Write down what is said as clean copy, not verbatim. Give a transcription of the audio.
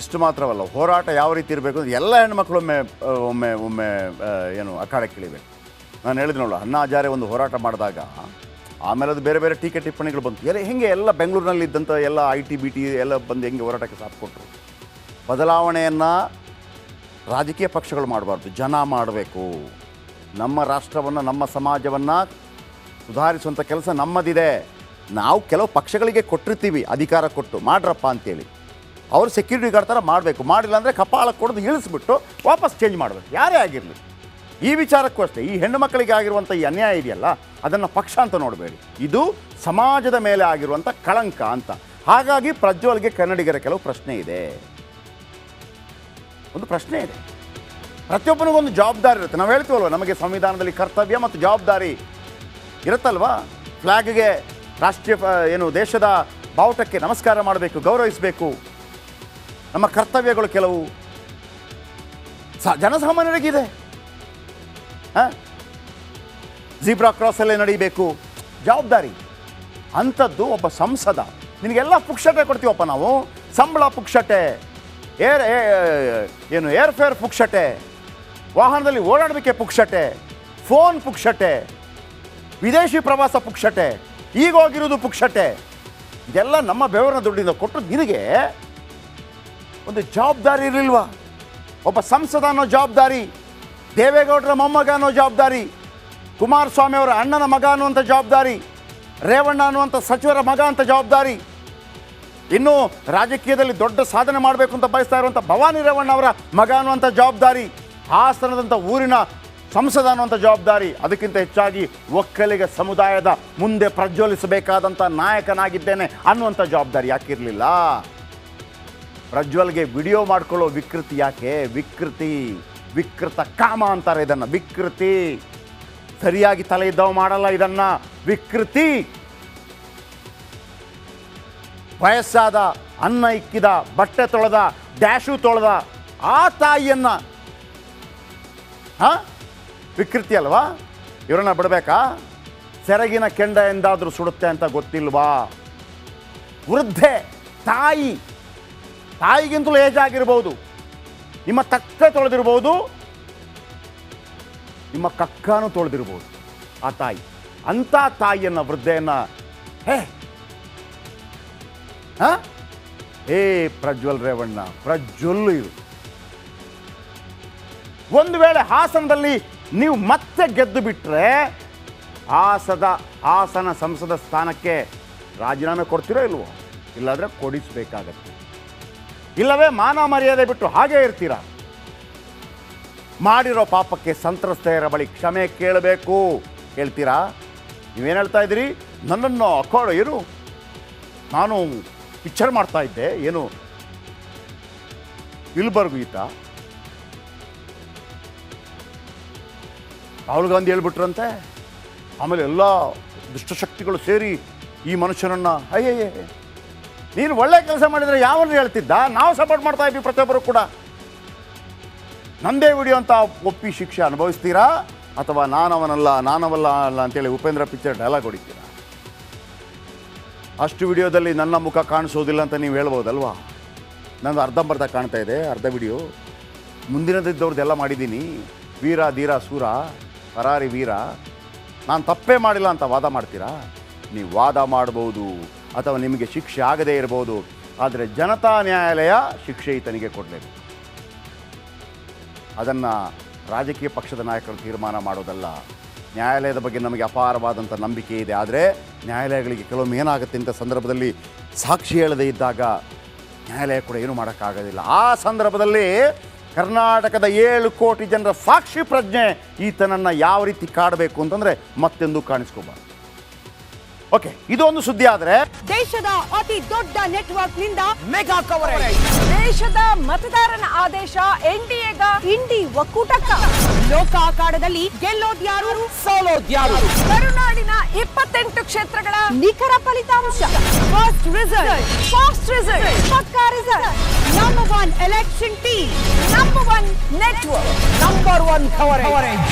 ಇಷ್ಟು ಮಾತ್ರವಲ್ಲ, ಹೋರಾಟ ಯಾವ ರೀತಿ ಇರಬೇಕು ಅಂದರೆ ಎಲ್ಲ ಹೆಣ್ಮಕ್ಳು ಒಮ್ಮೆ ಏನು ಅಖಾಡಕ್ಕೆ ಇಳಿಬೇಕು. ನಾನು ಹೇಳಿದ್ನಲ್ಲ, ಅಣ್ಣಾ ಹಜಾರೆ ಒಂದು ಹೋರಾಟ ಮಾಡಿದಾಗ ಆಮೇಲೆ ಅದು ಬೇರೆ ಬೇರೆ ಟೀಕೆ ಟಿಪ್ಪಣಿಗಳು ಬಂತು. ಹೆಂಗೆ ಎಲ್ಲ ಬೆಂಗಳೂರಿನಲ್ಲಿ ಇದ್ದಂಥ ಎಲ್ಲ IT ಎಲ್ಲ ಬಂದು ಹೆಂಗೆ ಹೋರಾಟಕ್ಕೆ ಸಾಥ್ ಕೊಟ್ಟರು. ಬದಲಾವಣೆಯನ್ನು ರಾಜಕೀಯ ಪಕ್ಷಗಳು ಮಾಡಬಾರ್ದು, ಜನ ಮಾಡಬೇಕು. ನಮ್ಮ ರಾಷ್ಟ್ರವನ್ನು, ನಮ್ಮ ಸಮಾಜವನ್ನು ಸುಧಾರಿಸುವಂಥ ಕೆಲಸ ನಮ್ಮದಿದೆ. ನಾವು ಕೆಲವು ಪಕ್ಷಗಳಿಗೆ ಕೊಟ್ಟಿರ್ತೀವಿ ಅಧಿಕಾರ ಕೊಟ್ಟು ಮಾಡ್ರಪ್ಪ ಅಂತೇಳಿ, ಅವರು ಸೆಕ್ಯೂರಿಟಿ ಗಾರ್ಡ್ ಥರ ಮಾಡಬೇಕು. ಮಾಡಿಲ್ಲ ಅಂದರೆ ಕಪಾಳ ಕೊಡೋದು ಇಳಿಸ್ಬಿಟ್ಟು ವಾಪಸ್ ಚೇಂಜ್ ಮಾಡಬೇಕು, ಯಾರೇ ಆಗಿರಲಿ. ಈ ವಿಚಾರಕ್ಕೂ ಅಷ್ಟೇ, ಈ ಹೆಣ್ಣು ಮಕ್ಕಳಿಗೆ ಆಗಿರುವಂಥ ಈ ಅನ್ಯಾಯ ಇದೆಯಲ್ಲ, ಅದನ್ನು ಪಕ್ಷ ಅಂತ ನೋಡಬೇಡಿ, ಇದು ಸಮಾಜದ ಮೇಲೆ ಆಗಿರುವಂಥ ಕಳಂಕ ಅಂತ. ಹಾಗಾಗಿ ಪ್ರಜ್ವಲ್ಗೆ ಕನ್ನಡಿಗರ ಕೆಲವು ಪ್ರಶ್ನೆ ಇದೆ, ಒಂದು ಪ್ರಶ್ನೆ ಇದೆ. ಪ್ರತಿಯೊಬ್ಬನಿಗೊಂದು ಜವಾಬ್ದಾರಿ ಇರುತ್ತೆ. ನಾವು ಹೇಳ್ತೀವಲ್ವ, ನಮಗೆ ಸಂವಿಧಾನದಲ್ಲಿ ಕರ್ತವ್ಯ ಮತ್ತು ಜವಾಬ್ದಾರಿ ಇರುತ್ತಲ್ವ. ಫ್ಲ್ಯಾಗ್ಗೆ, ರಾಷ್ಟ್ರೀಯ ದೇಶದ ಬಾವುಟಕ್ಕೆ ನಮಸ್ಕಾರ ಮಾಡಬೇಕು, ಗೌರವಿಸಬೇಕು. ನಮ್ಮ ಕರ್ತವ್ಯಗಳು ಕೆಲವು ಜನಸಾಮಾನ್ಯರಿಗಿದೆ. ಝೀಬ್ರಾ ಕ್ರಾಸಲ್ಲೇ ನಡೀಬೇಕು, ಜವಾಬ್ದಾರಿ. ಅಂಥದ್ದು ಒಬ್ಬ ಸಂಸದ, ನಿನಗೆಲ್ಲ ಪುಕ್ಷಟೆ ಕೊಡ್ತೀವಪ್ಪ ನಾವು, ಸಂಬಳ ಪುಕ್ಷಟೆ, ಏರ್ಫೇರ್ ಪುಕ್ಷಟೆ, ವಾಹನದಲ್ಲಿ ಓಡಾಡಬೇಕೆ ಪುಕ್ಷಟೆ, ಫೋನ್ ಪುಕ್ಷಟೆ, ವಿದೇಶಿ ಪ್ರವಾಸ ಪುಕ್ಷಟೆ, ಈಗ ಹೋಗಿರೋದು ಪುಕ್ಷಟೆ. ಇದೆಲ್ಲ ನಮ್ಮ ಬೆವರಿನ ದುಡ್ಡಿಂದ ಕೊಟ್ಟು ನಿನಗೆ ಒಂದು ಜವಾಬ್ದಾರಿ ಇರಲಿಲ್ವಾ? ಒಬ್ಬ ಸಂಸದ ಅನ್ನೋ ಜವಾಬ್ದಾರಿ, ದೇವೇಗೌಡರ ಮೊಮ್ಮಗ ಅನ್ನೋ ಜವಾಬ್ದಾರಿ, ಕುಮಾರಸ್ವಾಮಿ ಅವರ ಅಣ್ಣನ ಮಗ ಅನ್ನುವಂಥ ಜವಾಬ್ದಾರಿ, ರೇವಣ್ಣ ಅನ್ನುವಂಥ ಸಚಿವರ ಮಗ ಅಂತ ಜವಾಬ್ದಾರಿ, ಇನ್ನು ರಾಜಕೀಯದಲ್ಲಿ ದೊಡ್ಡ ಸಾಧನೆ ಮಾಡಬೇಕು ಅಂತ ಬಯಸ್ತಾ ಇರುವಂಥ ಭವಾನಿ ರೇವಣ್ಣ ಅವರ ಮಗ ಅನ್ನುವಂಥ ಜವಾಬ್ದಾರಿ, ಹಾಸನದಂಥ ಊರಿನ ಸಂಸದ ಅನ್ನುವಂಥ ಜವಾಬ್ದಾರಿ, ಅದಕ್ಕಿಂತ ಹೆಚ್ಚಾಗಿ ಒಕ್ಕಲಿಗ ಸಮುದಾಯದ ಮುಂದೆ ಪ್ರಜ್ವಲಿಸಬೇಕಾದಂಥ ನಾಯಕನಾಗಿದ್ದೇನೆ ಅನ್ನುವಂಥ ಜವಾಬ್ದಾರಿ ಯಾಕಿರಲಿಲ್ಲ? ಪ್ರಜ್ವಲ್ಗೆ ವಿಡಿಯೋ ಮಾಡ್ಕೊಳ್ಳೋ ವಿಕೃತಿ ಯಾಕೆ? ವಿಕೃತ ಕಾಮ ಅಂತಾರೆ ಇದನ್ನು, ವಿಕೃತಿ. ಸರಿಯಾಗಿ ತಲೆ ಇದ್ದವು ಮಾಡಲ್ಲ ಇದನ್ನು, ವಿಕೃತಿ. ವಯಸ್ಸಾದ, ಅನ್ನ ಇಕ್ಕಿದ, ಬಟ್ಟೆ ತೊಳೆದ, ಡ್ಯಾಶು ತೊಳೆದ ಆ ತಾಯಿಯನ್ನ ವಿಕೃತಿ ಅಲ್ವಾ? ಇವರನ್ನ ಬಿಡಬೇಕಾ? ಸೆರಗಿನ ಕೆಂಡ ಎಂದಾದರೂ ಸುಡುತ್ತೆ ಅಂತ ಗೊತ್ತಿಲ್ವಾ? ವೃದ್ಧೆ, ತಾಯಿಗಿಂತಲೂ ಏಜ್ ಆಗಿರ್ಬೋದು, ನಿಮ್ಮ ತಕ್ಕ ತೊಳೆದಿರ್ಬೋದು, ನಿಮ್ಮ ಕಕ್ಕಾನು ತೊಳೆದಿರ್ಬೋದು ಆ ತಾಯಿ. ಅಂಥ ತಾಯಿಯನ್ನು, ವೃದ್ಧೆಯನ್ನು ಪ್ರಜ್ವಲ್ ರೇವಣ್ಣ, ಪ್ರಜ್ವಲ್ಲು ಇದು. ಒಂದು ವೇಳೆ ಹಾಸನದಲ್ಲಿ ನೀವು ಮತ್ತೆ ಗೆದ್ದು ಬಿಟ್ಟರೆ ಹಾಸನ ಸಂಸದ ಸ್ಥಾನಕ್ಕೆ ರಾಜೀನಾಮೆ ಕೊಡ್ತೀರೋ ಇಲ್ವೋ? ಇಲ್ಲಾಂದರೆ ಕೊಡಿಸಬೇಕಾಗತ್ತೆ. ಇಲ್ಲವೇ ಮಾನ ಮರ್ಯಾದೆ ಬಿಟ್ಟು ಹಾಗೇ ಇರ್ತೀರಾ? ಮಾಡಿರೋ ಪಾಪಕ್ಕೆ ಸಂತ್ರಸ್ತೆಯರ ಬಳಿ ಕ್ಷಮೆ ಕೇಳಬೇಕು. ಕೇಳ್ತೀರಾ? ನೀವೇನು ಹೇಳ್ತಾ ಇದ್ದೀರಿ? ನನ್ನನ್ನು ಏನು ನಾನು ಪಿಕ್ಚರ್ ಮಾಡ್ತಾ ಇದ್ದೆ, ಏನು ಇಲ್ಬರ್ಗು ಈತ ರಾಹುಲ್ ಗಾಂಧಿ ಹೇಳ್ಬಿಟ್ರಂತೆ. ಆಮೇಲೆ ಎಲ್ಲ ದುಷ್ಟಶಕ್ತಿಗಳು ಸೇರಿ ಈ ಮನುಷ್ಯನನ್ನು ನೀನು ಒಳ್ಳೆ ಕೆಲಸ ಮಾಡಿದರೆ ಯಾವನು ಹೇಳ್ತಿದ್ದ? ನಾವು ಸಪೋರ್ಟ್ ಮಾಡ್ತಾ ಇದ್ವಿ ಪ್ರತಿಯೊಬ್ಬರು ಕೂಡ. ನಂದೇ ವಿಡಿಯೋ ಅಂತ ಒಪ್ಪಿ ಶಿಕ್ಷೆ ಅನುಭವಿಸ್ತೀರಾ, ಅಥವಾ ನಾನವಲ್ಲ ಅಲ್ಲ ಅಂತೇಳಿ ಉಪೇಂದ್ರ ಪಿಕ್ಚರ್ ಡೈಲಾಗ್ ಹೊಡಿತೀರಾ? ಅಷ್ಟು ವಿಡಿಯೋದಲ್ಲಿ ನನ್ನ ಮುಖ ಕಾಣಿಸೋದಿಲ್ಲ ಅಂತ ನೀವು ಹೇಳ್ಬೋದಲ್ವಾ? ನಂದು ಅರ್ಧಂಬರ್ಧ ಕಾಣ್ತಾ ಇದೆ, ಅರ್ಧ ವಿಡಿಯೋ. ಮುಂದಿನದಿದ್ದವ್ರದ್ದೆಲ್ಲ ಮಾಡಿದ್ದೀನಿ. ವೀರ ಧೀರ ಸೂರ ಪರಾರಿ ವೀರ, ನಾನು ತಪ್ಪೇ ಮಾಡಿಲ್ಲ ಅಂತ ವಾದ ಮಾಡ್ತೀರಾ? ನೀವು ವಾದ ಮಾಡ್ಬೋದು, ಅಥವಾ ನಿಮಗೆ ಶಿಕ್ಷೆ ಆಗದೇ ಇರ್ಬೋದು, ಆದರೆ ಜನತಾ ನ್ಯಾಯಾಲಯ ಶಿಕ್ಷೆ ಈತನಿಗೆ ಕೊಡಲೇಬೇಕು. ಅದನ್ನು ರಾಜಕೀಯ ಪಕ್ಷದ ನಾಯಕರು ತೀರ್ಮಾನ ಮಾಡೋದಲ್ಲ. ನ್ಯಾಯಾಲಯದ ಬಗ್ಗೆ ನಮಗೆ ಅಪಾರವಾದಂಥ ನಂಬಿಕೆ ಇದೆ. ಆದರೆ ನ್ಯಾಯಾಲಯಗಳಿಗೆ ಕೆಲವೊಮ್ಮೆ ಏನಾಗುತ್ತೆ ಇಂಥ ಸಂದರ್ಭದಲ್ಲಿ ಸಾಕ್ಷಿ ಹೇಳದೇ ಇದ್ದಾಗ ನ್ಯಾಯಾಲಯ ಕೂಡ ಏನೂ ಮಾಡೋಕ್ಕಾಗೋದಿಲ್ಲ. ಆ ಸಂದರ್ಭದಲ್ಲಿ ಕರ್ನಾಟಕದ 7 ಕೋಟಿ ಜನರ ಸಾಕ್ಷಿ ಪ್ರಜ್ಞೆ ಈತನನ್ನು ಯಾವ ರೀತಿ ಕಾಡಬೇಕು ಅಂತಂದರೆ ಮತ್ತೆಂದೂ ಕಾಣಿಸ್ಕೋಬಾರ್ದು. ಓಕೆ, ಇದೊಂದು ಸುದ್ದಿ. ಆದರೆ ದೇಶದ ಅತಿ ದೊಡ್ಡ ನೆಟ್ವರ್ಕ್ ನಿಂದ ಮೆಗಾ ಕವರೇಜ್, ದೇಶದ ಮತದಾರನ ಆದೇಶ ಎನ್ಡಿಎಗ ಇಂಡಿ ಒಕ್ಕೂಟಕ್ಕ, ಲೋಕ ಅಖಾಡದಲ್ಲಿ ಗೆಲ್ಲೋದ್ಯಾರು ಸೋಲೋದ್ಯಾರು, ಕರುನಾಡಿನ 28 ಕ್ಷೇತ್ರಗಳ ನಿಖರ ಫಲಿತಾಂಶ, ಫಾಸ್ಟ್ ರಿಸಲ್ಟ್, ಪಕ್ಕಾ result, number 1 election team, number 1 network, number 1 coverage.